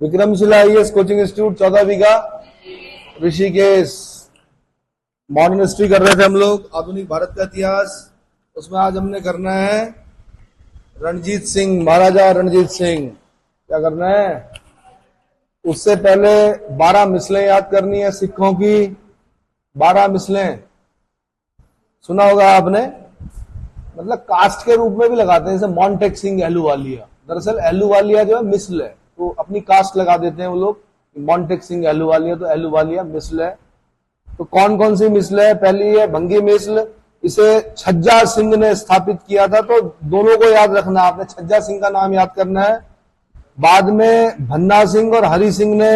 Vikramshila IAS coaching institute 14 बीघा Rishikesh. Modern history कर रहे थे हम लोग, आधुनिक भारत का इतिहास। उसमें आज हमने करना है रणजीत सिंह, महाराजा रणजीत सिंह। क्या करना है? उससे पहले 12 मिसलें याद करनी है सिखों की। 12 मिसलें सुना होगा आपने, मतलब कास्ट के रूप में भी लगाते हैं, जैसे मॉन्टेक सिंह एलूवालिया। दरअसल एलूवालिया जो है मिसल है, तो अपनी कास्ट लगा देते हैं वो लोग। मॉन्टेक सिंह एलूवालिया, तो एलूवालिया मिसल है। तो कौन कौन सी मिसल है? पहली है भंगी मिसल, इसे छज्जा सिंह ने स्थापित किया था। तो दोनों को याद रखना आपने, छज्जा सिंह का नाम याद करना है। बाद में भन्ना सिंह और हरि सिंह ने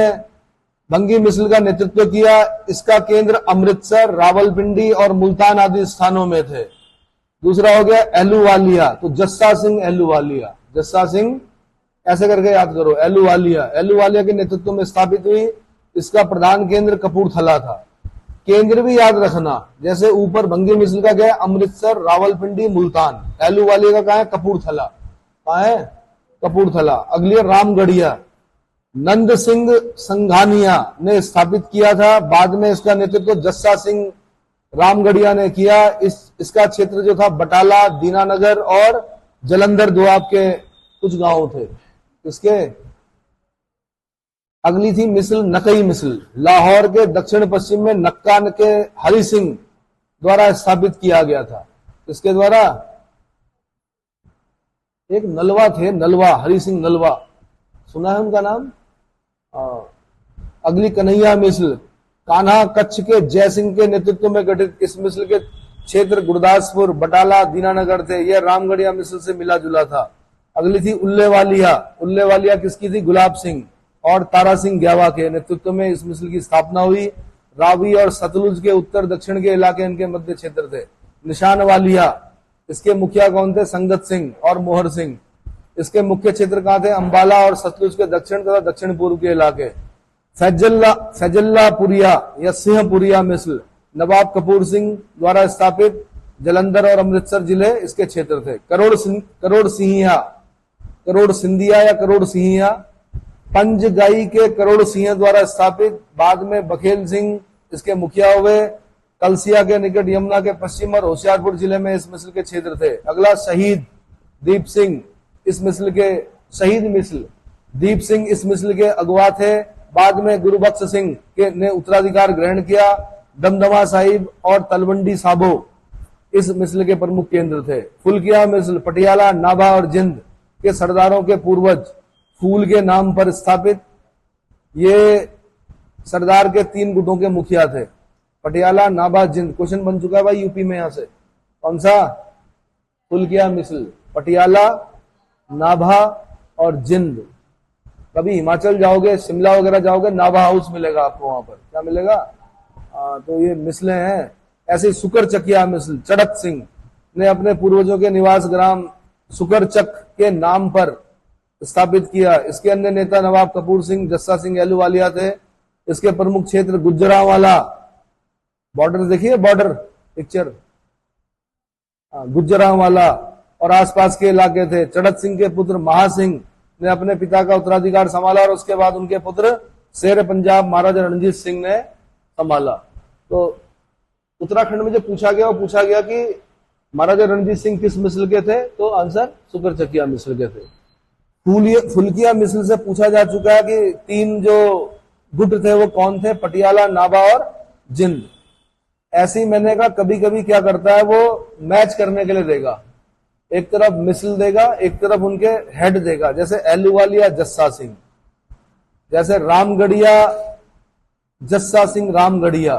भंगी मिसल का नेतृत्व किया। इसका केंद्र अमृतसर, रावलपिंडी और मुल्तान आदि स्थानों में थे। दूसरा हो गया एलूवालिया, तो जस्सा सिंह एलूवालिया, जस्सा सिंह ऐसे करके याद करो। एलूवालिया, एलूवालिया के नेतृत्व में स्थापित हुई। इसका प्रधान केंद्र कपूरथला था। केंद्र भी याद रखना, जैसे ऊपर भंगी मिसल का क्या है? अमृतसर, रावलपिंडी, मुल्तान। एलूवालिया का कहा है? कपूरथला। कहा है? कपूरथला। अगली है रामगढ़िया, नंद सिंह संघानिया ने स्थापित किया था। बाद में इसका नेतृत्व जस्सा सिंह रामगढ़िया ने किया। इसका क्षेत्र जो था बटाला, दीनानगर और जलंधर दोआब के कुछ गांव थे इसके। अगली थी मिसल नकई मिसल, लाहौर के दक्षिण पश्चिम में नक्का के हरि सिंह द्वारा स्थापित किया गया था। इसके द्वारा एक नलवा थे, नलवा, हरि सिंह नलवा, सुना है उनका नाम? अगली कन्हैया मिसल, कान्हा कच्छ के जय सिंह के नेतृत्व में गठित। इस मिसल के क्षेत्र गुरदासपुर, बटाला, दीनानगर थे। यह रामगढ़िया मिसल से मिला जुला था। अगली थी उल्लेवालिया, उल्लेवालिया किसकी थी? गुलाब सिंह और तारा सिंह ग्यावा के नेतृत्व में इस मिसल की स्थापना हुई। रावी और सतलुज के उत्तर दक्षिण के इलाके इनके मध्य क्षेत्र थे। निशान वालिया, इसके मुखिया कौन थे? संगत सिंह और मोहर सिंह। इसके मुख्य क्षेत्र कहां थे? अंबाला और सतलुज के दक्षिण तथा दक्षिण पूर्व के इलाके। फैजल्लापुरिया या सिंहपुरिया मिसल, नवाब कपूर सिंह द्वारा स्थापित। जलंधर और अमृतसर जिले इसके क्षेत्र थे। करोड़ सिंधिया या करोड़ सिंहिया, पंजगाई के करोड़ सिंह द्वारा स्थापित। बाद में बखेल सिंह इसके मुखिया हुए। कलसिया के निकट यमुना के पश्चिम और होशियारपुर जिले में इस मिसल के क्षेत्र थे। अगला शहीद दीप सिंह, इस मिसल के शहीद मिसल दीप सिंह इस मिसल के अगुवा थे। बाद में गुरुबख्श सिंह के ने उत्तराधिकार ग्रहण किया। दमदमा साहिब और तलवंडी साबो इस मिसल के प्रमुख केंद्र थे। फुलकिया मिसल, पटियाला, नाभा और जिंद के सरदारों के पूर्वज फूल के नाम पर स्थापित। ये सरदार के 3 गुटों के मुखिया थे, पटियाला, नाभा, जिंद। क्वेश्चन बन चुका है भाई यूपी में, यहां से कौन सा? फुलकिया मिसल, पटियाला, नाभा और जिंद। कभी हिमाचल जाओगे, शिमला वगैरह जाओगे, नाभा हाउस मिलेगा आपको, वहां पर क्या मिलेगा? तो ये मिसलें हैं। ऐसे सुकर चकिया मिसल, चड़क सिंह ने अपने पूर्वजों के निवास ग्राम सुकरचक के नाम पर स्थापित किया। इसके अन्य नेता नवाब कपूर सिंह, जस्सा सिंह एलूवालिया थे। इसके प्रमुख क्षेत्र गुजरांवाला, बॉर्डर देखिए, बॉर्डर पिक्चर, गुजरांवाला और आसपास के इलाके थे। चड़क सिंह के पुत्र महासिंह ने अपने पिता का उत्तराधिकार संभाला और उसके बाद उनके पुत्र शेर पंजाब महाराजा रणजीत सिंह ने संभाला। तो उत्तराखंड में जो पूछा गया वो पूछा गया कि महाराजा रणजीत सिंह किस मिसल के थे? तो आंसर सुकरचकिया मिसल के थे। फुलकिया मिसल से पूछा जा चुका है कि 3 जो गुट थे वो कौन थे? पटियाला, नाभा और जिंद। ऐसे ही मैंने कहा कभी कभी क्या करता है वो मैच करने के लिए देगा, एक तरफ मिसल देगा, एक तरफ उनके हेड देगा। जैसे एलूवालिया जस्सा सिंह, जैसे रामगढ़िया जस्सा सिंह रामगढ़िया,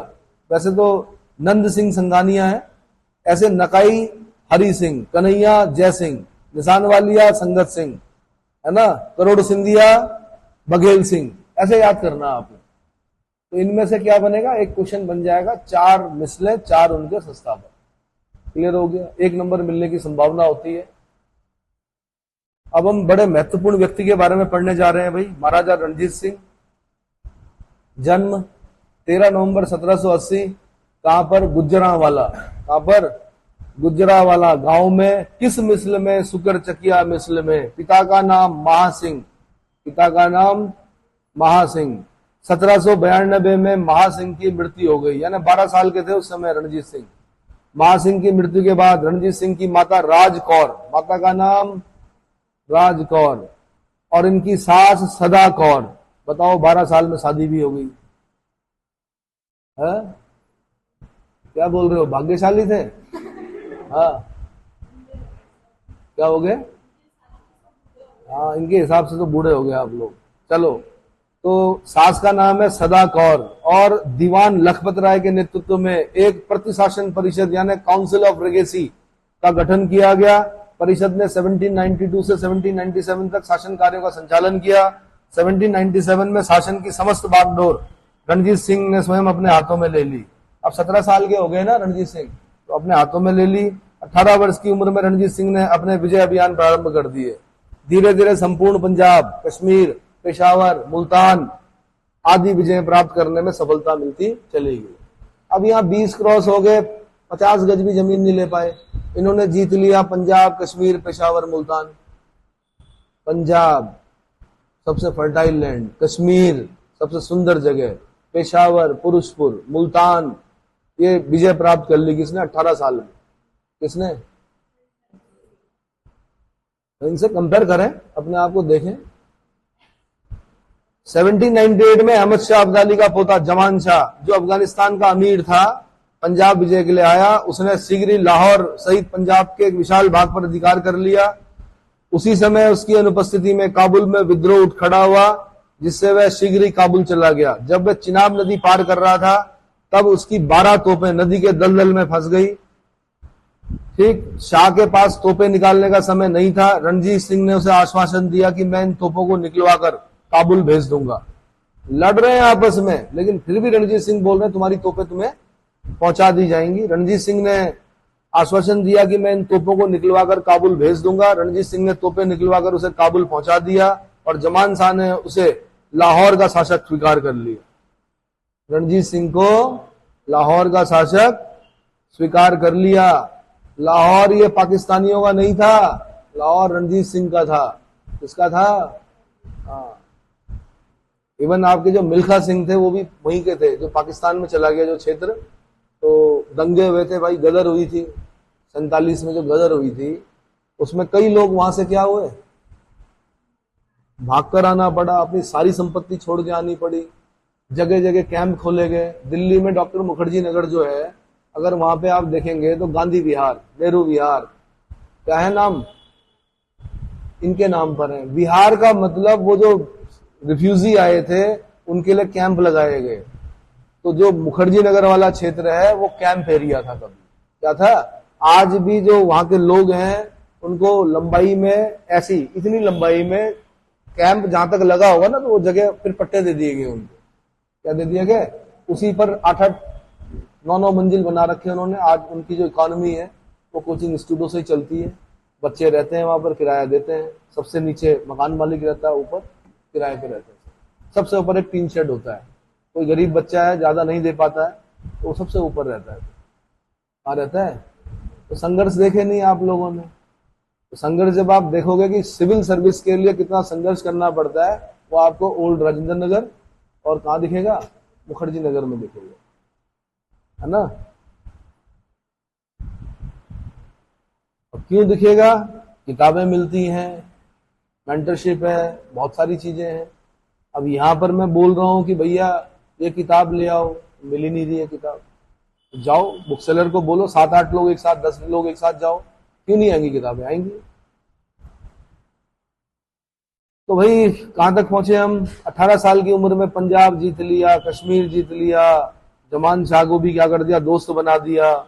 वैसे तो नंद सिंह संघानिया है। ऐसे नकाई हरि सिंह, कन्हैया जय सिंह, निशानवालिया संगत सिंह, है ना, करोड़ सिंधिया बघेल सिंह। ऐसे याद करना आपने। तो इनमें से क्या बनेगा? एक क्वेश्चन बन जाएगा। 4 मिसलें, 4 उनके संस्थापक। क्लियर हो गया? 1 नंबर मिलने की संभावना होती है। अब हम बड़े महत्वपूर्ण व्यक्ति के बारे में पढ़ने जा रहे हैं भाई, महाराजा रणजीत सिंह। जन्म 13 नवंबर 1780। कहां पर? गुजरांवाला। कहां पर? गुजरांवाला गांव में। किस मिसल में? सुकरचकिया मिसल में। पिता का नाम महासिंह, पिता का नाम महासिंह। 1792 में महासिंह की मृत्यु हो गई, यानी 12 साल के थे उस समय रणजीत सिंह। महासिंह की मृत्यु के बाद रणजीत सिंह की माता राजकौर, माता का नाम राजकौर, और इनकी सास सदा कौर। बताओ 12 साल में शादी भी हो गई है? क्या बोल रहे हो, भाग्यशाली थे? हाँ, क्या हो गए? हाँ, इनके हिसाब से तो बूढ़े हो गए आप लोग। चलो, तो सास का नाम है सदा कौर, और दीवान लखपत राय के नेतृत्व में एक प्रतिशासन परिषद यानी काउंसिल ऑफ रेगेसी का गठन किया गया। परिषद ने 1792 से 1797 तक शासन कार्यों का संचालन किया। 1797 में शासन की समस्त बागडोर रणजीत सिंह ने स्वयं अपने हाथों में ले ली। अब 17 साल के हो गए ना रणजीत सिंह, तो अपने हाथों में ले ली। 18 वर्ष की उम्र में रणजीत सिंह ने अपने विजय अभियान प्रारंभ कर दिए। धीरे धीरे संपूर्ण पंजाब, कश्मीर, पेशावर, मुल्तान आदि विजय प्राप्त करने में सफलता मिलती चली गई। अब यहाँ 20 क्रॉस हो गए, 50 गज भी जमीन नहीं ले पाए। इन्होंने जीत लिया पंजाब, कश्मीर, पेशावर, मुल्तान। पंजाब सबसे फर्टाइल लैंड, कश्मीर सबसे सुंदर जगह, पेशावर, पुरुषपुर, मुल्तान, ये विजय प्राप्त कर ली किसने? 18 साल में। किसने? इनसे कंपेयर करें, अपने आप को देखें। 1798 में अहमद शाह अब्दाली का पोता जमान शाह, जो अफगानिस्तान का अमीर था, पंजाब विजय के लिए आया। उसने शीघ्र ही लाहौर सहित पंजाब के एक विशाल भाग पर अधिकार कर लिया। उसी समय उसकी अनुपस्थिति में काबुल में विद्रोह उठ खड़ा हुआ, जिससे वह शीघ्र ही काबुल चला गया। जब वह चिनाब नदी पार कर रहा था, तब उसकी 12 तोपें नदी के दलदल में फंस गई। ठीक, शाह के पास तोपें निकालने का समय नहीं था। रणजीत सिंह ने उसे आश्वासन दिया कि मैं इन तोपों को निकलवाकर काबुल भेज दूंगा। लड़ रहे हैं आपस में, लेकिन फिर भी रणजीत सिंह बोल रहे हैं तुम्हारी तोपें तुम्हें पहुंचा दी जाएंगी। रणजीत सिंह ने आश्वासन दिया कि मैं इन तोपों को निकलवाकर काबुल भेज दूंगा। रणजीत सिंह ने तोपें निकलवाकर उसे काबुल पहुंचा दिया, और जमान शाह ने उसे लाहौर का शासक स्वीकार कर लिया। रणजीत सिंह को लाहौर का शासक स्वीकार कर लिया। लाहौर ये पाकिस्तानियों का नहीं था, लाहौर रणजीत सिंह का था। किसका था? हाँ, इवन आपके जो मिल्खा सिंह थे वो भी वहीं के थे, जो पाकिस्तान में चला गया जो क्षेत्र। तो दंगे हुए थे भाई, गदर हुई थी 47 में, जो गदर हुई थी उसमें कई लोग वहां से क्या हुए, भागकर आना पड़ा, अपनी सारी संपत्ति छोड़ के आनी पड़ी। जगह जगह कैंप खोले गए। दिल्ली में डॉक्टर मुखर्जी नगर जो है, अगर वहां पे आप देखेंगे तो गांधी विहार, नेहरू विहार, क्या है नाम, इनके नाम पर है। विहार का मतलब वो जो रिफ्यूजी आए थे उनके लिए कैंप लगाए गए। तो जो मुखर्जी नगर वाला क्षेत्र है वो कैंप एरिया था कभी, क्या था। आज भी जो वहां के लोग हैं उनको लंबाई में ऐसी, इतनी लंबाई में कैंप जहां तक लगा होगा ना, तो वो जगह फिर पट्टे दे दिए गए उनको। क्या दे दिया गया? उसी पर 8-8, 9-9 मंजिल बना रखे उन्होंने। आज उनकी जो इकोनॉमी है वो कोचिंग इंस्टीट्यूटों से ही चलती है। बच्चे रहते हैं वहां पर, किराया देते हैं। सबसे नीचे मकान मालिक रहता है, ऊपर किराए पे रहते हैं। सबसे ऊपर एक टीन शेड होता है। कोई गरीब बच्चा है, ज्यादा नहीं दे पाता है, तो वो सबसे ऊपर रहता है। कहाँ रहता है? तो संघर्ष देखे नहीं आप लोगों ने? तो संघर्ष जब आप देखोगे कि सिविल सर्विस के लिए कितना संघर्ष करना पड़ता है, वो आपको ओल्ड राजेंद्र नगर और कहाँ दिखेगा? मुखर्जी नगर में दिखेगा, है ना। अब क्यों दिखेगा? किताबें मिलती हैं, मेंटरशिप है, बहुत सारी चीजें हैं। अब यहां पर मैं बोल रहा हूं कि भैया ये किताब ले आओ, मिल ही नहीं रही है किताब। जाओ बुक सेलर को बोलो, 7-8 लोग एक साथ, 10 लोग एक साथ जाओ, क्यों नहीं आएंगी किताबें? आएंगी। तो भाई कहां तक पहुंचे हम? 18 साल की उम्र में पंजाब जीत लिया, कश्मीर जीत लिया। जमान शाह को भी क्या कर दिया? दोस्त बना दिया।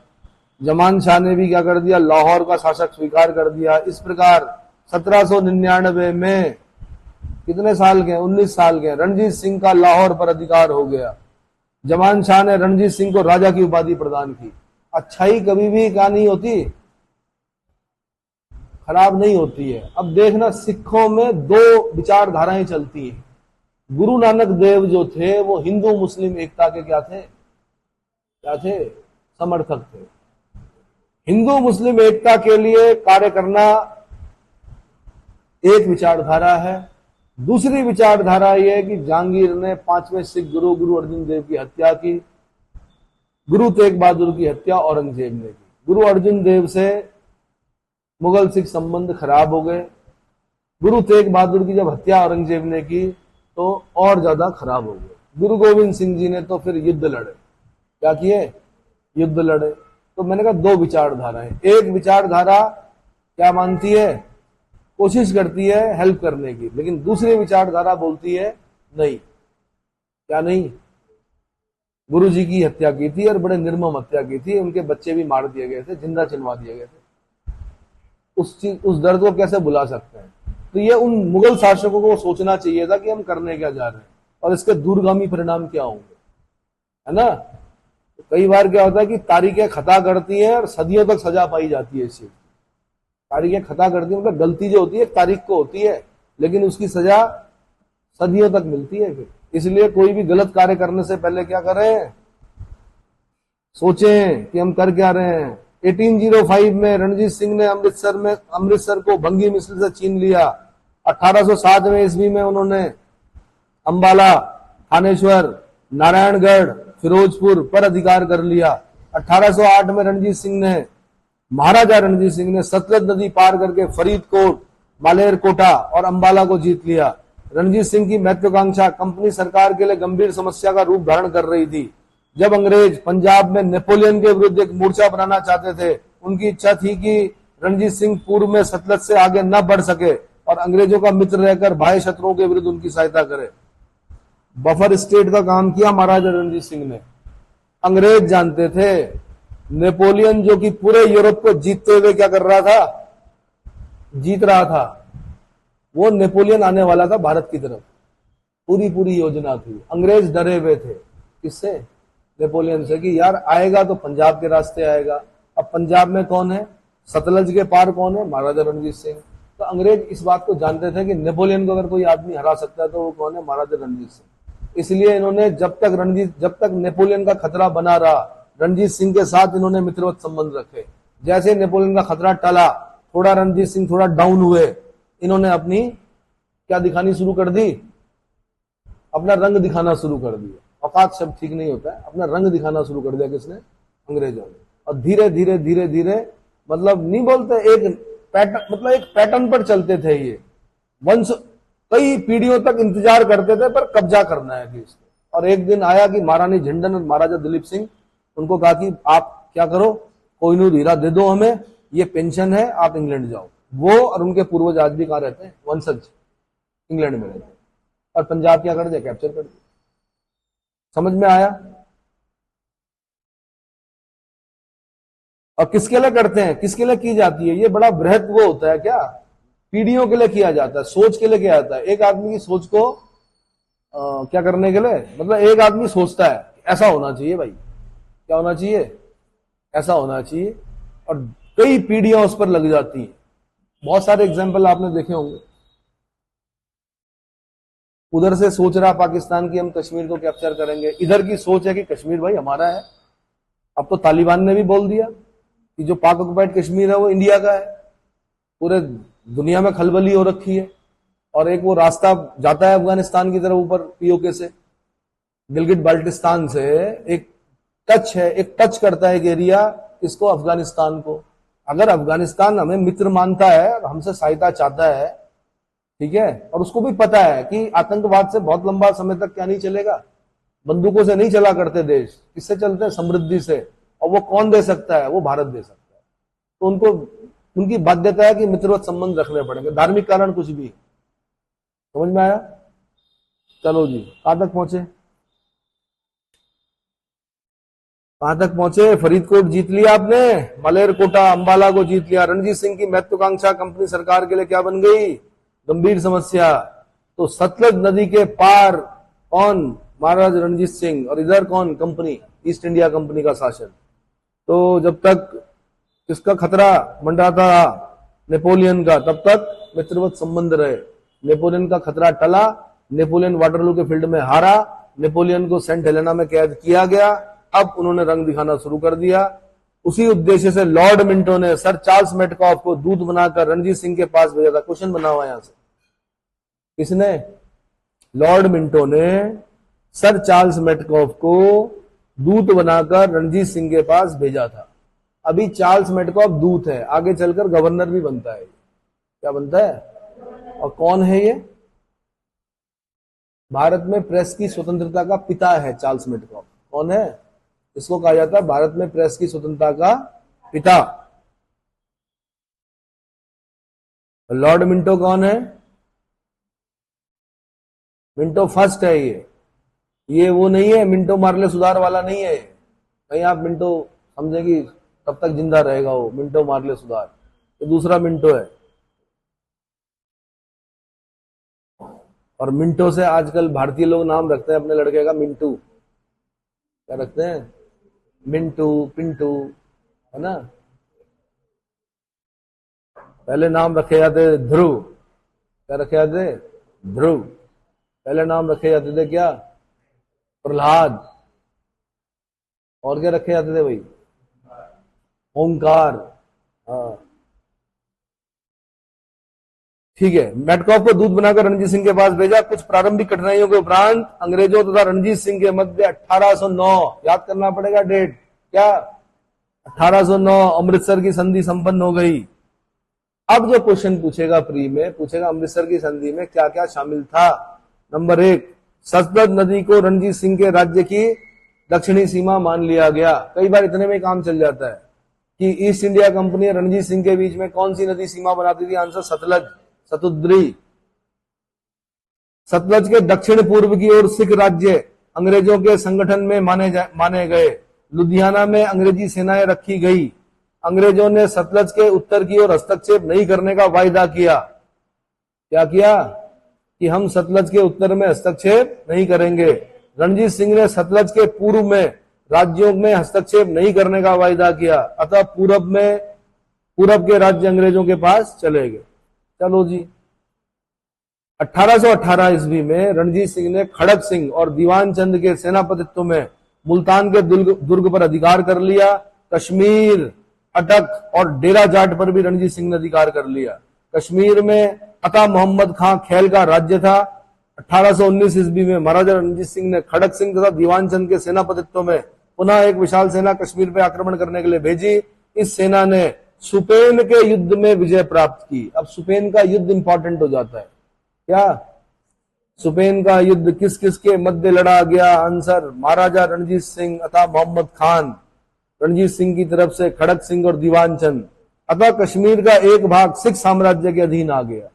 जमान शाह ने भी क्या कर दिया? लाहौर का शासक स्वीकार कर दिया। इस प्रकार 1799 में कितने साल के? 19 साल के रणजीत सिंह का लाहौर पर अधिकार हो गया। जमान शाह ने रणजीत सिंह को राजा की उपाधि प्रदान की। अच्छाई कभी भी क्या नहीं होती, खराब नहीं होती है। अब देखना, सिखों में 2 विचारधाराएं चलती हैं। गुरु नानक देव जो थे वो हिंदू मुस्लिम एकता के क्या थे? क्या थे? समर्थक थे। हिंदू मुस्लिम एकता के लिए कार्य करना एक विचारधारा है, दूसरी विचारधारा यह है कि जहांगीर ने 5वें सिख गुरु गुरु अर्जुन देव की हत्या की। गुरु तेग बहादुर की हत्या औरंगजेब ने की। गुरु अर्जुन देव से मुगल सिख संबंध खराब हो गए। गुरु तेग बहादुर की जब हत्या औरंगजेब ने की तो और ज्यादा खराब हो गए। गुरु गोविंद सिंह जी ने तो फिर युद्ध लड़े। क्या किए? युद्ध लड़े। तो मैंने कहा दो विचारधाराएं। एक विचारधारा क्या मानती है? कोशिश करती है हेल्प करने की, लेकिन दूसरी विचारधारा बोलती है नहीं। क्या नहीं? गुरु जी की हत्या की थी और बड़े निर्मम हत्या की थी, उनके बच्चे भी मार दिए गए थे, जिंदा चिनवा दिए गए थे। उस दर्द को कैसे भुला सकते हैं? तो ये उन मुगल शासकों को सोचना चाहिए था कि हम करने क्या जा रहे हैं और इसके दूरगामी परिणाम क्या होंगे, है ना। तो कई बार क्या होता है कि तारीखें खता करती हैं और सदियों तक सजा पाई जाती है इस चीज की। तारीखें खता करती है मतलब गलती जो होती है तारीख को होती है, लेकिन उसकी सजा सदियों तक मिलती है। फिर इसलिए कोई भी गलत कार्य करने से पहले क्या करें? सोचें कि हम कर क्या रहे हैं। 1805 में रणजीत सिंह ने अमृतसर को भंगी मिस्र से छीन लिया। 1807 में ईस्वी में उन्होंने अंबाला, थानेश्वर, नारायणगढ़, फिरोजपुर पर अधिकार कर लिया। 1808 में महाराजा रणजीत सिंह ने सतलज नदी पार करके फरीदकोट, मालेरकोटा और अंबाला को जीत लिया। रणजीत सिंह की महत्वाकांक्षा कंपनी सरकार के लिए गंभीर समस्या का रूप धारण कर रही थी। जब अंग्रेज पंजाब में नेपोलियन के विरुद्ध एक मोर्चा बनाना चाहते थे, उनकी इच्छा थी कि रणजीत सिंह पूर्व में सतलज से आगे न बढ़ सके और अंग्रेजों का मित्र रहकर बाह्य शत्रुओं के विरुद्ध उनकी सहायता करे। बफर स्टेट का काम किया महाराजा रणजीत सिंह ने। अंग्रेज जानते थे नेपोलियन जो कि पूरे यूरोप को जीतते हुए क्या कर रहा था? जीत रहा था। वो नेपोलियन आने वाला था भारत की तरफ, पूरी योजना थी। अंग्रेज डरे हुए थे किससे? नेपोलियन से कि यार आएगा तो पंजाब के रास्ते आएगा। अब पंजाब में कौन है? सतलज के पार कौन है? महाराजा रणजीत सिंह। तो अंग्रेज इस बात को जानते थे कि नेपोलियन को अगर कोई आदमी हरा सकता है तो वो कौन है? महाराजा रणजीत सिंह। इसलिए इन्होंने जब तक नेपोलियन का खतरा बना रहा, रणजीत सिंह के साथ इन्होंने मित्रवत संबंध रखे। जैसे नेपोलियन का खतरा टला, थोड़ा रणजीत सिंह थोड़ा डाउन हुए, इन्होंने अपनी क्या दिखानी शुरू कर दी? अपना रंग दिखाना शुरू कर दिया। औकात शब्द ठीक नहीं होता है, अपना रंग दिखाना शुरू कर दिया किसने? अंग्रेजों ने। और धीरे धीरे मतलब नहीं बोलते एक पैटर्न पर चलते थे ये। वंश कई पीढ़ियों तक इंतजार करते थे पर कब्जा करना है देश पे। और एक दिन आया कि महारानी झंडन और महाराजा दिलीप सिंह उनको कहा कि आप क्या करो, कोहिनूर हीरा दे दो हमें, ये पेंशन है, आप इंग्लैंड जाओ। वो और उनके पूर्वज आज भी कहां रहते हैं? वंशज इंग्लैंड में रहते हैं। और पंजाब क्या कर दिया? कैप्चर कर दिया। समझ में आया? और किसके लिए करते हैं? किसके लिए की जाती है? ये बड़ा बृहद वो होता है क्या? पीढ़ियों के लिए किया जाता है, सोच के लिए किया जाता है। एक आदमी की सोच को क्या करने के लिए? मतलब एक आदमी सोचता है ऐसा होना चाहिए भाई, क्या होना चाहिए? ऐसा होना चाहिए, और कई पीढ़ियां उस पर लग जाती हैं। बहुत सारे एग्जाम्पल आपने देखे होंगे। उधर से सोच रहा पाकिस्तान की हम कश्मीर को कैप्चर करेंगे, इधर की सोच है कि कश्मीर भाई हमारा है। अब तो तालिबान ने भी बोल दिया कि जो पाक ऑक्युपाइड कश्मीर है वो इंडिया का है। पूरे दुनिया में खलबली हो रखी है। और एक वो रास्ता जाता है अफगानिस्तान की तरफ ऊपर पीओके से, गिलगिट बाल्टिस्तान से एक टच करता है एक एरिया इसको, अफगानिस्तान को। अगर अफगानिस्तान हमें मित्र मानता है, हमसे सहायता चाहता है, ठीक है, और उसको भी पता है कि आतंकवाद से बहुत लंबा समय तक क्या नहीं चलेगा, बंदूकों से नहीं चला करते देश, किससे चलते हैं? समृद्धि से। और वो कौन दे सकता है? वो भारत दे सकता है। तो उनको उनकी बाध्यता है कि मित्रवत संबंध रखने पड़ेंगे, धार्मिक कारण कुछ भी। समझ में आया? चलो जी, कहां तक पहुंचे? फरीदकोट जीत लिया आपने, मलेरकोटा, अंबाला को जीत लिया। रणजीत सिंह की महत्वाकांक्षा कंपनी सरकार के लिए क्या बन गई? गंभीर समस्या। तो सतलज नदी के पार कौन? महाराज रणजीत सिंह। और इधर कौन? कंपनी, ईस्ट इंडिया कंपनी का शासन। तो जब तक किसका खतरा मंडराता नेपोलियन का, तब तक मित्रवत संबंध रहे। नेपोलियन का खतरा टला, नेपोलियन वाटरलू के फील्ड में हारा, नेपोलियन को सेंट हेलेना में कैद किया गया। अब उन्होंने रंग दिखाना शुरू कर दिया। उसी उद्देश्य से लॉर्ड मिंटो ने सर चार्ल्स मेटकॉफ को दूत बनाकर रणजीत सिंह के पास भेजा था। क्वेश्चन बना हुआ यहां से, किसने? लॉर्ड मिंटो ने सर चार्ल्स मेटकॉफ को दूत बनाकर रणजीत सिंह के पास भेजा था। अभी चार्ल्स मेटकॉफ दूत है, आगे चलकर गवर्नर भी बनता है। क्या बनता है? और कौन है ये? भारत में प्रेस की स्वतंत्रता का पिता है चार्ल्स मेटकॉफ। कौन है? इसको कहा जाता है भारत में प्रेस की स्वतंत्रता का पिता। लॉर्ड मिंटो कौन है? मिंटो फर्स्ट है ये वो नहीं है, मिंटो मार्ले सुधार वाला नहीं है। कहीं आप मिंटो समझेंगी तब तक जिंदा रहेगा वो, मिंटो मार्ले सुधार, ये दूसरा मिंटो है। और मिंटो से आजकल भारतीय लोग नाम रखते हैं अपने लड़के का, मिंटू। क्या रखते हैं? मिंटू, पिंटू, है ना। पहले नाम रखे जाते थे ध्रुव। क्या रखे जाते? ध्रुव। पहले नाम रखे जाते थे क्या? प्रहलाद। और क्या रखे जाते थे भाई? ओंकार। हाँ ठीक है। मेटकॉफ को दूत बनाकर रणजीत सिंह के पास भेजा। कुछ प्रारंभिक कठिनाइयों के उपरांत अंग्रेजों तथा रणजीत सिंह के मध्य 1809, याद करना पड़ेगा डेट, क्या? 1809 अमृतसर की संधि संपन्न हो गई। अब जो क्वेश्चन पूछेगा प्री में, पूछेगा अमृतसर की संधि में क्या क्या शामिल था। नंबर 1, सतलज नदी को रणजीत सिंह के राज्य की दक्षिणी सीमा मान लिया गया। कई बार इतने में काम चल जाता है कि ईस्ट इंडिया कंपनी और रणजीत सिंह के बीच में कौन सी नदी सीमा बनाती थी? आंसर सतलज, सतुद्री। सतलज के दक्षिण पूर्व की ओर सिख राज्य अंग्रेजों के संगठन में माने गए। लुधियाना में अंग्रेजी सेनाएं रखी गई। अंग्रेजों ने सतलज के उत्तर की ओर हस्तक्षेप नहीं करने का वायदा किया। क्या किया? कि हम सतलज के उत्तर में हस्तक्षेप नहीं करेंगे। रणजीत सिंह ने सतलज के पूर्व में राज्यों में हस्तक्षेप नहीं करने का वायदा किया, अतः पूरब के राज्य अंग्रेजों के पास चले गए। चलो जी। 1818 ईस्वी में रणजीत सिंह ने खड़क सिंह और दीवान चंद के सेनापतित्व में मुल्तान के दुर्ग पर अधिकार कर लिया। कश्मीर, अटक और डेरा जाट पर भी रणजीत सिंह ने अधिकार कर लिया। कश्मीर में अता मोहम्मद खां खेल का राज्य था। 1819 ईस्वी में महाराजा रणजीत सिंह ने खड़क सिंह तथा दीवान चंद के सेनापतित्व में पुनः एक विशाल सेना कश्मीर पर आक्रमण करने के लिए भेजी। इस सेना ने सुपेन के युद्ध में विजय प्राप्त की। अब सुपेन का युद्ध इंपॉर्टेंट हो जाता है। क्या? सुपेन का युद्ध किस किस के मध्य लड़ा गया? आंसर महाराजा रणजीत सिंह अता मोहम्मद खान, रणजीत सिंह की तरफ से खड़क सिंह और दीवान चंद। अतः कश्मीर का एक भाग सिख साम्राज्य के अधीन आ गया।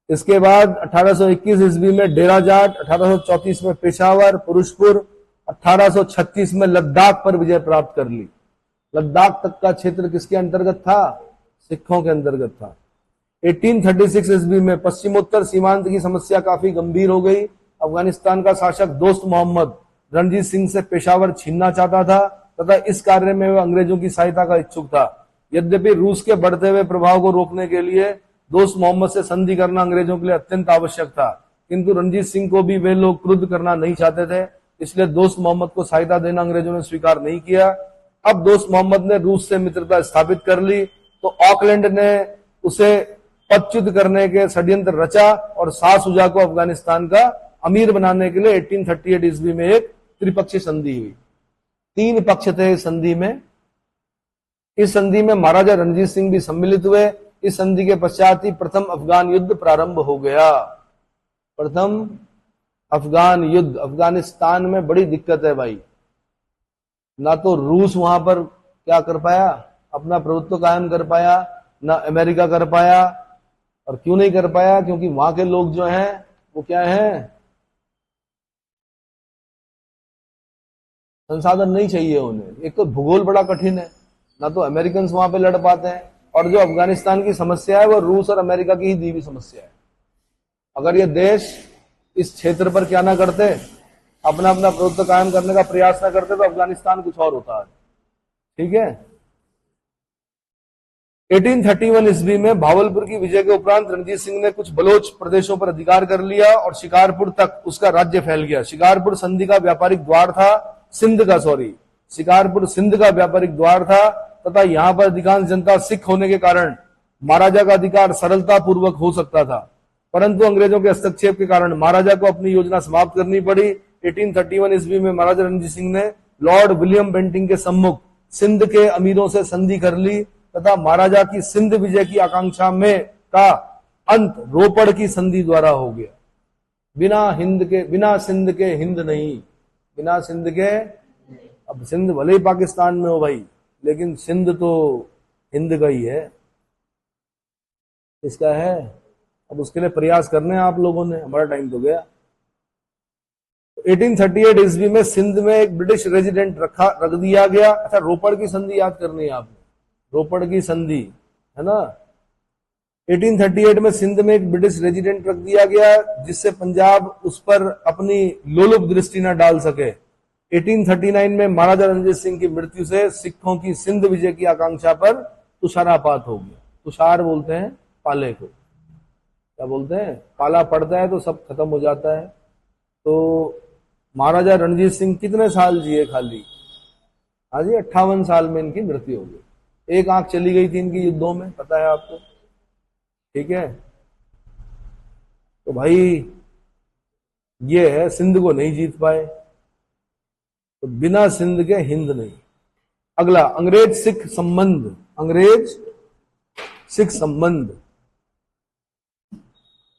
इसके बाद 1821 ईस्वी में डेरा जाट, 1834 में पेशावर, पुरुषपुर, 1836 में लद्दाख पर विजय प्राप्त कर ली। लद्दाख तक का क्षेत्र किसके अंतर्गत था? सिखों के अंतर्गत था। 1836 ईस्वी में पश्चिमोत्तर सीमांत की समस्या काफी गंभीर हो गई। अफगानिस्तान का शासक दोस्त मोहम्मद रणजीत सिंह से पेशावर छीनना चाहता था तथा इस कार्य में वह अंग्रेजों की सहायता का इच्छुक था। यद्यपि रूस के बढ़ते हुए प्रभाव को रोकने के लिए दोस्त मोहम्मद से संधि करना अंग्रेजों के लिए अत्यंत आवश्यक था, किंतु रणजीत सिंह को भी वे लोग क्रुद्ध करना नहीं चाहते थे, इसलिए दोस्त मोहम्मद को सहायता देना अंग्रेजों ने स्वीकार नहीं किया। अब दोस्त मोहम्मद ने रूस से मित्रता स्थापित कर ली तो ऑकलैंड ने उसे पदच्युत करने के षड्यंत्र रचा और शाह शुजा को अफगानिस्तान का अमीर बनाने के लिए 1838 ईस्वी में एक त्रिपक्षीय संधि हुई। 3 पक्ष थे इस संधि में। इस संधि में महाराजा रणजीत सिंह भी सम्मिलित हुए। इस संधि के पश्चात ही प्रथम अफगान युद्ध प्रारंभ हो गया। प्रथम अफगान युद्ध। अफगानिस्तान में बड़ी दिक्कत है भाई, ना तो रूस वहां पर क्या कर पाया, अपना प्रभुत्व कायम कर पाया, ना अमेरिका कर पाया। और क्यों नहीं कर पाया? क्योंकि वहां के लोग जो हैं वो क्या हैं, संसाधन नहीं चाहिए उन्हें। एक तो भूगोल बड़ा कठिन है, ना तो अमेरिकन वहां पे लड़ पाते हैं, और जो अफगानिस्तान की समस्या है वो रूस और अमेरिका की ही दी हुई समस्या है। अगर ये देश इस क्षेत्र पर क्या ना करते, अपना अपना प्रभुत्व कायम करने का प्रयास ना करते, तो अफगानिस्तान कुछ और होता है। ठीक है। 1831 ईस्वी में भावलपुर की विजय के उपरांत रणजीत सिंह ने कुछ बलोच प्रदेशों पर अधिकार कर लिया और शिकारपुर तक उसका राज्य फैल गया। शिकारपुर संधि का व्यापारिक द्वार था, शिकारपुर सिंध का व्यापारिक द्वार था तथा यहां पर अधिकांश जनता सिख होने के कारण महाराजा का अधिकार सरलता पूर्वक हो सकता था। परंतु अंग्रेजों के हस्तक्षेप के कारण महाराजा को अपनी योजना समाप्त करनी पड़ी। 1831 ईस्वी में महाराजा रणजीत सिंह ने लॉर्ड विलियम बेंटिंग के सम्मुख सिंध के अमीरों से संधि कर ली तथा महाराजा की सिंध विजय की आकांक्षा में का अंत रोपड़ की संधि द्वारा हो गया। बिना सिंध के हिंद नहीं, बिना सिंध के, अब सिंध भले ही पाकिस्तान में हो भाई, लेकिन सिंध तो हिंद का ही है, इसका है। अब उसके लिए प्रयास करने हैं आप लोगों ने, हमारा टाइम तो गया। 1838 ईस्वी में सिंध में एक ब्रिटिश रेजिडेंट रख दिया गया। अच्छा, रोपड़ की संधि याद करनी है आपने, रोपड़ की संधि है ना। 1838 में सिंध में एक ब्रिटिश रेजिडेंट रख दिया गया जिससे पंजाब उस पर अपनी लोलुप दृष्टि न डाल सके। 1839 में महाराजा रणजीत सिंह की मृत्यु से सिखों की सिंध विजय की आकांक्षा पर तुषारापात हो गया। तुषार बोलते हैं पाले को, क्या बोलते हैं, पाला पड़ता है तो सब खत्म हो जाता है। तो महाराजा रणजीत सिंह कितने साल जिए खाली, हाँ जी 58 साल में इनकी मृत्यु हो गई। एक आंख चली गई थी इनकी युद्धों में, पता है आपको, ठीक है। तो भाई ये है, सिंध को नहीं जीत पाए, तो बिना सिंध के हिंद नहीं। अगला, अंग्रेज सिख संबंध, अंग्रेज सिख संबंध।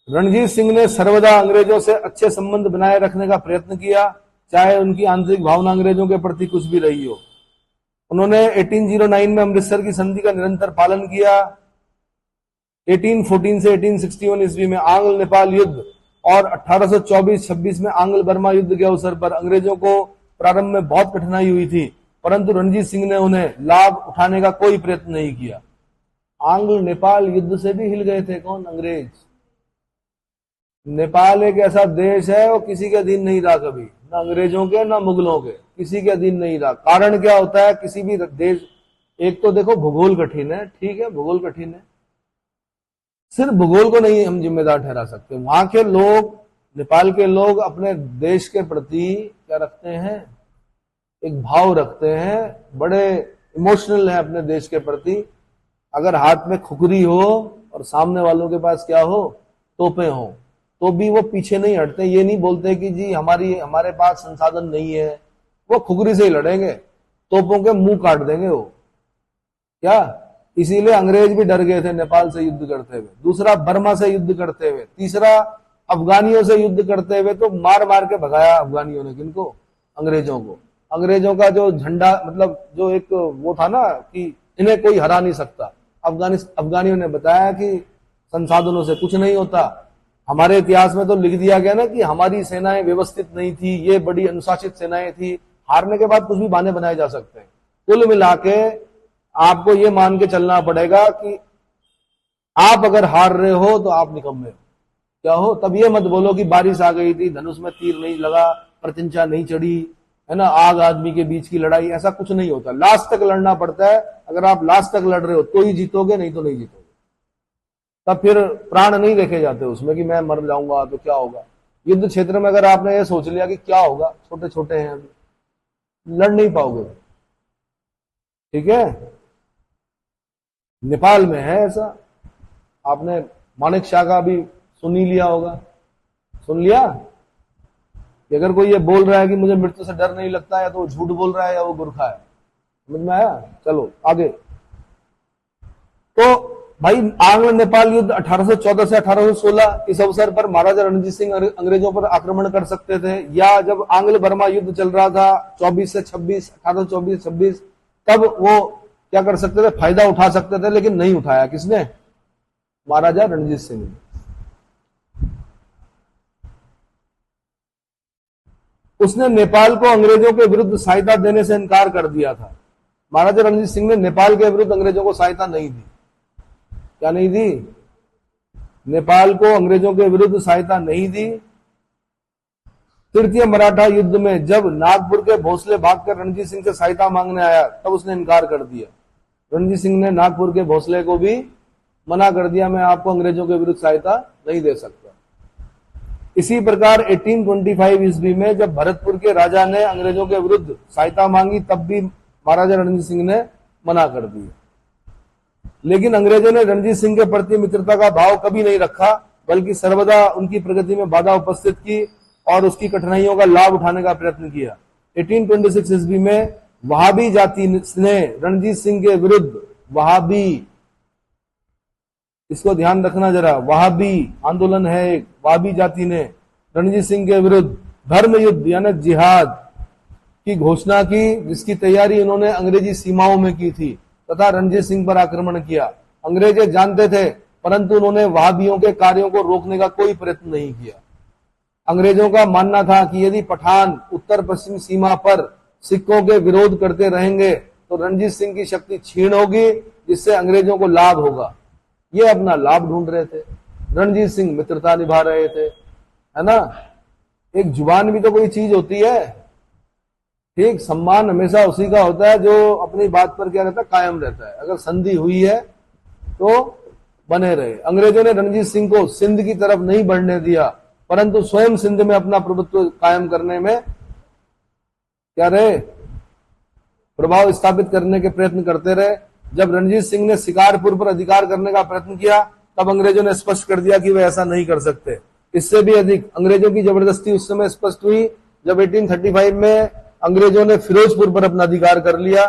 रणजीत सिंह ने सर्वदा अंग्रेजों से अच्छे संबंध बनाए रखने का प्रयत्न किया, चाहे उनकी आंतरिक भावना अंग्रेजों के प्रति कुछ भी रही हो। उन्होंने 1809 में अमृतसर की संधि का निरंतर पालन किया। 1814 से 1861 ईस्वी में आंग्ल नेपाल युद्ध और 1824-26 में आंग्ल बर्मा युद्ध के अवसर पर अंग्रेजों को प्रारंभ में बहुत कठिनाई हुई थी, परंतु रणजीत सिंह ने उन्हें लाभ उठाने का कोई प्रयत्न नहीं किया। आंग्ल नेपाल युद्ध से भी हिल गए थे कौन, अंग्रेज। नेपाल एक ऐसा देश है वो किसी के अधीन नहीं रहा कभी, ना अंग्रेजों के ना मुगलों के, किसी के अधीन नहीं रहा। कारण क्या होता है, किसी भी देश, एक तो देखो भूगोल कठिन है, ठीक है भूगोल कठिन है, सिर्फ भूगोल को नहीं हम जिम्मेदार ठहरा सकते। वहां के लोग, नेपाल के लोग अपने देश के प्रति क्या रखते हैं, एक भाव रखते हैं, बड़े इमोशनल है अपने देश के प्रति। अगर हाथ में खुकरी हो और सामने वालों के पास क्या हो, तोपें हो, तो भी वो पीछे नहीं हटते। ये नहीं बोलते कि जी हमारे पास संसाधन नहीं है, वो खुकरी से ही लड़ेंगे, तोपों के मुंह काट देंगे वो, क्या। इसीलिए अंग्रेज भी डर गए थे नेपाल से युद्ध करते हुए, दूसरा बर्मा से युद्ध करते हुए, तीसरा अफगानियों से युद्ध करते हुए। तो मार मार के भगाया अफगानियों ने किनको, अंग्रेजों को। अंग्रेजों का जो झंडा, मतलब जो एक वो था ना कि इन्हें कोई हरा नहीं सकता, अफगानियों ने बताया कि संसाधनों से कुछ नहीं होता। हमारे इतिहास में तो लिख दिया गया ना कि हमारी सेनाएं व्यवस्थित नहीं थी, ये बड़ी अनुशासित सेनाएं थी। हारने के बाद कुछ भी बहाने बनाए जा सकते हैं। कुल मिला के आपको ये मान के चलना पड़ेगा कि आप अगर हार रहे हो तो आप निकम्मे हो, क्या हो। तब ये मत बोलो कि बारिश आ गई थी, धनुष में तीर नहीं लगा, प्रत्यंचा नहीं चढ़ी, है ना, आग आदमी के बीच की लड़ाई, ऐसा कुछ नहीं होता। लास्ट तक लड़ना पड़ता है। अगर आप लास्ट तक लड़ रहे हो तो ही जीतोगे, नहीं तो नहीं जीतोगे। तब फिर प्राण नहीं देखे जाते उसमें कि मैं मर जाऊंगा तो क्या होगा। युद्ध क्षेत्र में अगर आपने ये सोच लिया कि क्या होगा, छोटे छोटे हैं अभी, लड़ नहीं पाओगे, ठीक है। नेपाल में है ऐसा, आपने माणिक शाह का भी सुन ही लिया होगा, सुन लिया कि अगर कोई ये बोल रहा है कि मुझे मृत्यु से डर नहीं लगता है, तो वो झूठ बोल रहा है या वो गुरखा है। समझ में आया। चलो आगे। तो भाई आंग्ल नेपाल युद्ध 1814 से 1816, इस अवसर पर महाराजा रणजीत सिंह अंग्रेजों पर आक्रमण कर सकते थे, या जब आंग्ल बर्मा युद्ध चल रहा था 24 से 26, 1824-26, तब वो क्या कर सकते थे, फायदा उठा सकते थे। लेकिन नहीं उठाया, किसने, महाराजा रणजीत सिंह ने। उसने नेपाल को अंग्रेजों के विरुद्ध सहायता देने से इनकार कर दिया था। महाराजा रणजीत सिंह ने नेपाल के विरुद्ध अंग्रेजों को सहायता नहीं दी। क्या नहीं दी, नेपाल को अंग्रेजों के विरुद्ध सहायता नहीं दी। तृतीय मराठा युद्ध में जब नागपुर के भोसले भागकर रणजीत सिंह से सहायता मांगने आया, तब उसने इनकार कर दिया। रणजीत सिंह ने नागपुर के भोसले को भी मना कर दिया, मैं आपको अंग्रेजों के विरुद्ध सहायता नहीं दे सकता। इसी प्रकार 1825 ईस्वी में जब भरतपुर के राजा ने अंग्रेजों के विरुद्ध सहायता मांगी, तब भी महाराजा रणजीत सिंह ने मना कर दिया। लेकिन अंग्रेजों ने रणजीत सिंह के प्रति मित्रता का भाव कभी नहीं रखा। बल्कि सर्वदा उनकी प्रगति में बाधा उपस्थित की और उसकी कठिनाइयों का लाभ उठाने का प्रयत्न किया। 1826 ईस्वी में वहाबी जाति ने रणजीत सिंह के विरुद्ध, वहाबी, इसको ध्यान रखना जरा, वहाबी आंदोलन है एक, वहाबी जाति ने रणजीत सिंह के विरुद्ध धर्म युद्ध यानी जिहाद की घोषणा की, जिसकी तैयारी उन्होंने अंग्रेजी सीमाओं में की थी तथा रणजीत सिंह पर आक्रमण किया। अंग्रेज जानते थे, परंतु उन्होंने वहाबियों के कार्यों को रोकने का कोई प्रयत्न नहीं किया। अंग्रेजों का मानना था कि यदि पठान उत्तर पश्चिम सीमा पर सिखों के विरोध करते रहेंगे तो रणजीत सिंह की शक्ति क्षीण होगी, जिससे अंग्रेजों को लाभ होगा। ये अपना लाभ ढूंढ रहे थे। रणजीत सिंह मित्रता निभा रहे थे, है ना। एक जुबान भी तो कोई चीज होती है, ठीक। सम्मान हमेशा उसी का होता है जो अपनी बात पर क्या रहता है, कायम रहता है। अगर संधि हुई है तो बने रहे। अंग्रेजों ने रणजीत सिंह को सिंध की तरफ नहीं बढ़ने दिया, परंतु स्वयं सिंध में अपना प्रभुत्व कायम करने में क्या रहे, प्रभाव स्थापित करने के प्रयत्न करते रहे। जब रणजीत सिंह ने शिकारपुर पर अधिकार करने का प्रयत्न किया, तब अंग्रेजों ने स्पष्ट कर दिया कि वे ऐसा नहीं कर सकते। इससे भी अधिक अंग्रेजों की जबरदस्ती उस समय स्पष्ट हुई जब 1835 में अंग्रेजों ने फिरोजपुर पर अपना अधिकार कर लिया,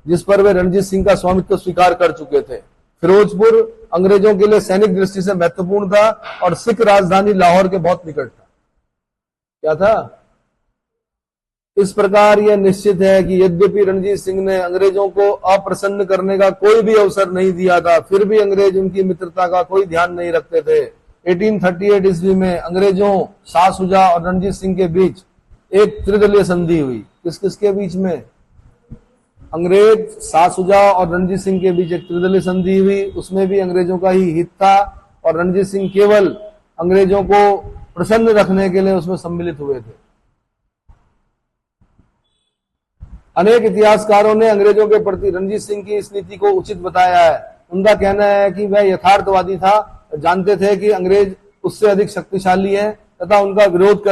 जिस पर वे रणजीत सिंह का स्वामित्व स्वीकार कर चुके थे। फिरोजपुर अंग्रेजों के लिए सैनिक दृष्टि से महत्वपूर्ण था और सिख राजधानी लाहौर के बहुत निकट था। क्या था? इस प्रकार यह निश्चित है कि यद्यपि रणजीत सिंह ने अंग्रेजों को अप्रसन्न करने का कोई भी अवसर नहीं दिया था, फिर भी अंग्रेज उनकी मित्रता का कोई ध्यान नहीं रखते थे। 1838 ईस्वी में अंग्रेजों, शाह शुजा और रणजीत सिंह के बीच एक त्रिदलीय संधि हुई। किस किसके बीच में? अंग्रेज, शाह शुजा और रणजीत सिंह के बीच एक त्रिदलीय संधि हुई। उसमें भी अंग्रेजों का ही हित था और रणजीत सिंह केवल अंग्रेजों को प्रसन्न रखने के लिए उसमें सम्मिलित हुए थे। अनेक इतिहासकारों ने अंग्रेजों के प्रति रणजीत सिंह की इस नीति को उचित बताया है। उनका कहना है कि वह यथार्थवादी था, जानते थे कि अंग्रेज उससे अधिक शक्तिशाली हैं तथा उनका विरोध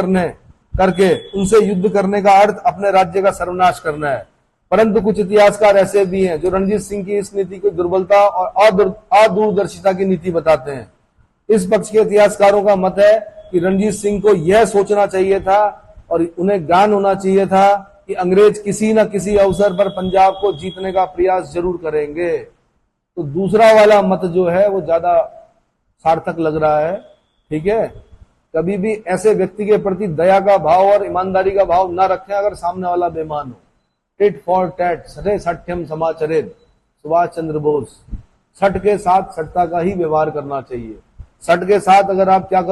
करके उनसे युद्ध करने का अर्थ अपने राज्य का सर्वनाश करना है। परंतु कुछ इतिहासकार ऐसे भी हैं जो रणजीत सिंह की इस नीति को दुर्बलता और अदूरदर्शिता की नीति बताते हैं। इस पक्ष के इतिहासकारों का मत है कि रणजीत सिंह को यह सोचना चाहिए था और उन्हें ज्ञान होना चाहिए था कि अंग्रेज किसी न किसी अवसर पर पंजाब को जीतने का प्रयास जरूर करेंगे। तो दूसरा वाला मत जो है वो ज्यादा सार्थक लग रहा है, ठीक है। कभी भी ऐसे व्यक्ति के प्रति दया का भाव और ईमानदारी का भाव न रखें अगर सामने वाला बेईमान हो। टिट फॉर टैट, सटे सठ्यम समाचरित, सुभाष चंद्र बोस। सट के साथ सटता का ही व्यवहार करना चाहिए। सट के साथ अगर आप क्या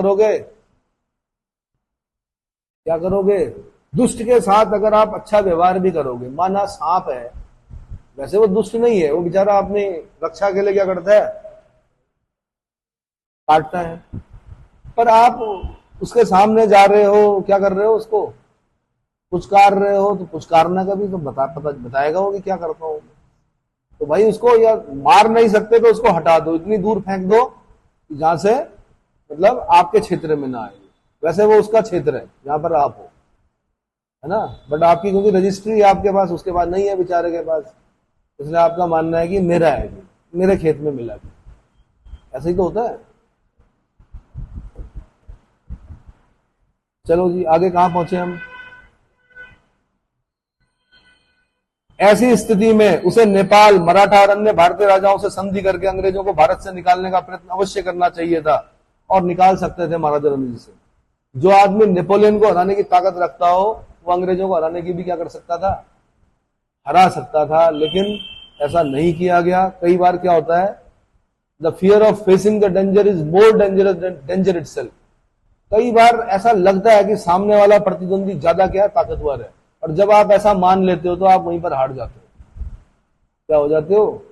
करोगे, दुष्ट के साथ अगर आप अच्छा व्यवहार भी करोगे, माना सांप है, वैसे वो दुष्ट नहीं है, वो बेचारा अपनी रक्षा के लिए क्या करता है, काटता है। पर आप उसके सामने जा रहे हो, क्या कर रहे हो, उसको पुचकार रहे हो, तो पुचकारना का भी तो बताएगा वो कि क्या करता हूं। तो भाई उसको या मार नहीं सकते तो उसको हटा दो, इतनी दूर फेंक दो जहां से मतलब आपके क्षेत्र में ना आए। वैसे वो उसका क्षेत्र है जहां पर आप हो, है ना। बट आपकी क्योंकि रजिस्ट्री आपके पास, उसके पास नहीं है बेचारे के पास, इसलिए आपका मानना है कि मेरा है, मेरे खेत में मिला। ऐसा ही तो होता है। चलो जी, आगे कहां पहुंचे हम। ऐसी स्थिति में उसे नेपाल, मराठा और अन्य भारतीय राजाओं से संधि करके अंग्रेजों को भारत से निकालने का प्रयत्न अवश्य करना चाहिए था और निकाल सकते थे महाराजा रणजीत सिंह। जो आदमी नेपोलियन को हराने की ताकत रखता हो वो अंग्रेजों को हराने की भी क्या कर सकता था, हरा सकता था। लेकिन ऐसा नहीं किया गया। कई बार क्या होता है, the fear of facing the danger is more dangerous than danger itself. कई बार ऐसा लगता है कि सामने वाला प्रतिद्वंदी ज्यादा क्या है, ताकतवर है, और जब आप ऐसा मान लेते हो तो आप वहीं पर हार जाते हो। क्या हो जाते हो।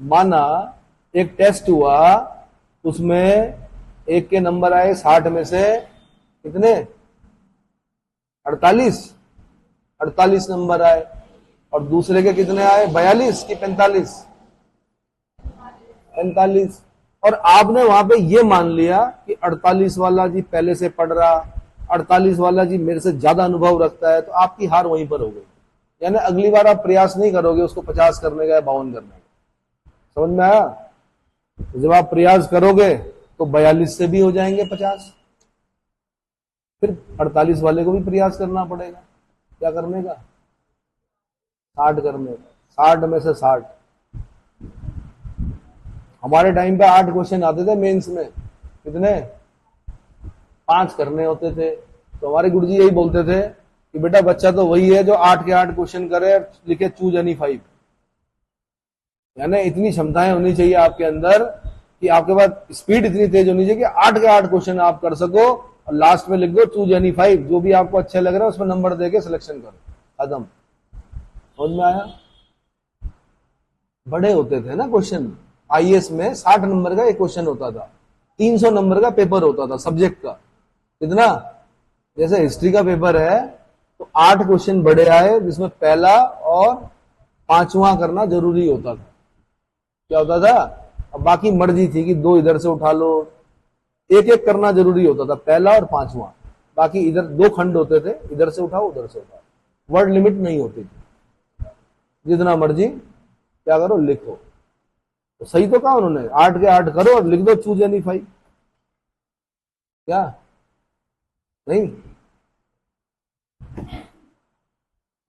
माना एक टेस्ट हुआ, उसमें एक के नंबर आए 60 में से कितने, 48 नंबर आए, और दूसरे के कितने आए, 42 की 45, और आपने वहां पे ये मान लिया कि 48 वाला जी पहले से पढ़ रहा, 48 वाला जी मेरे से ज्यादा अनुभव रखता है, तो आपकी हार वहीं पर हो गई। यानी अगली बार आप प्रयास नहीं करोगे उसको 50 करने का या 52 करने का। समझ में आया। जब आप प्रयास करोगे तो 42 से भी हो जाएंगे 50। फिर 48 वाले को भी प्रयास करना पड़ेगा, क्या करने का, 60 करने का। 60 में से 60, हमारे टाइम पे 8 क्वेश्चन आते थे मेंस में, कितने, 5 करने होते थे। तो हमारे गुरुजी यही बोलते थे कि बेटा बच्चा तो वही है जो 8 के 8 क्वेश्चन करे, लिखे चूज एनी 5। यानी इतनी क्षमताएं होनी चाहिए आपके अंदर कि आपके पास स्पीड इतनी तेज होनी चाहिए कि 8 के 8 क्वेश्चन आप कर सको और लास्ट में लिख दो चूज एनी 5, जो भी आपको अच्छा लग रहा है उसमें नंबर देके सिलेक्शन करो, खत्म। समझ में आया? बड़े होते थे ना क्वेश्चन। आईएएस में 60 नंबर का एक क्वेश्चन होता था, 300 नंबर का पेपर होता था सब्जेक्ट का। कितना, जैसे हिस्ट्री का पेपर है तो 8 क्वेश्चन बड़े आए जिसमें पहला और 5वां करना जरूरी होता था। क्या होता था? अब बाकी मर्जी थी कि 2 इधर से उठा लो, एक एक करना जरूरी होता था, पहला और 5वां। बाकी इधर 2 खंड होते थे, इधर से उठाओ उधर से उठाओ, वर्ड लिमिट नहीं होती थी, जितना मर्जी क्या करो लिखो। तो सही तो कहा उन्होंने, 8 के 8 करो और लिख दो चूज एनी 5। क्या नहीं?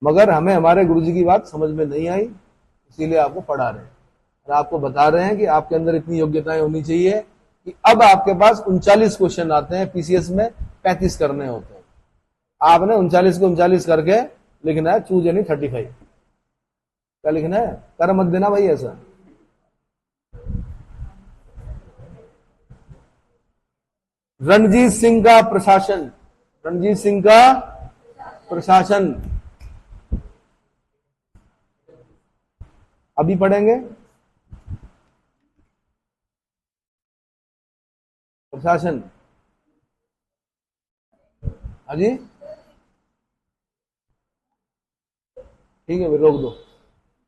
मगर हमें हमारे गुरुजी की बात समझ में नहीं आई, इसीलिए आपको पढ़ा रहे हैं और आपको बता रहे हैं कि आपके अंदर इतनी योग्यताएं होनी चाहिए कि अब आपके पास 39 क्वेश्चन आते हैं, पीसीएस में 35 करने होते हैं। आपने 39 को 39 करके लिखना है चूज एनी 35। क्या लिखना है? कर मत देना भाई ऐसा। रणजीत सिंह का प्रशासन, रणजीत सिंह का प्रशासन अभी पढ़ेंगे। प्रशासन, हाँ जी, ठीक है, रोक दो।